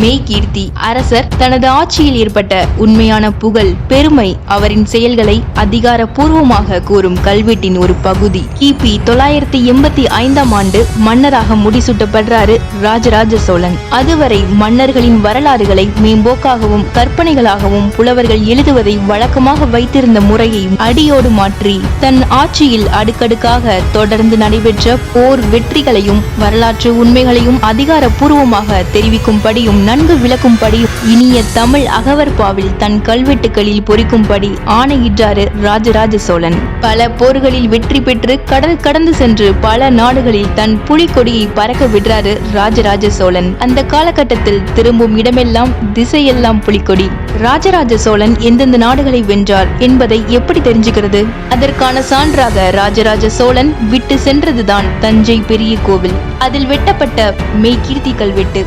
மெய்கீர்த்தி அரசர் தனது ஆட்சியில் ஏற்பட்ட உண்மையான புகழ் பெருமை அவரின் செயல்களை அதிகாரப்பூர்வமாக கூறும் கல்வெட்டின் ஒரு பகுதி. கிபி 985 ஆண்டு மன்னராக முடிசூட்டப்படுறாரு ராஜராஜ சோழன். அதுவரை மன்னர்களின் வரலாறுகளை மேம்போக்காகவும் கற்பனைகளாகவும் புலவர்கள் எழுதுவதை வழக்கமாக வைத்திருந்த முறையை அடியோடு மாற்றி தன் ஆட்சியில் அடுக்கடுக்காக தொடர்ந்து நடைபெற்ற போர் வெற்றிகளையும் வரலாற்று உண்மைகளையும் அதிகாரப்பூர்வமாக தெரிவிக்கும்படியும் நன்கு விளக்கும்படி இனிய தமிழ் அகவற்பாவில் தன் கல்வெட்டுகளில் பொறிக்கும்படி ஆணையிட்டாரு ராஜராஜ சோழன். பல போர்களில் வெற்றி பெற்று கடல் கடந்து சென்று பல நாடுகளில் தன் புலிக்கொடியை பறக்க விடுறாரு ராஜராஜ சோழன். அந்த காலகட்டத்தில் திரும்பும் இடமெல்லாம் திசையெல்லாம் புலிக்கொடி. ராஜராஜ சோழன் எந்தெந்த நாடுகளை வென்றார் என்பதை எப்படி தெரிஞ்சுக்கிறது? அதற்கான சான்றாக ராஜராஜ சோழன் விட்டு சென்றதுதான் தஞ்சை பெரிய கோவில். அதில் வெட்டப்பட்ட மெய்கீர்த்தி கல்வெட்டு.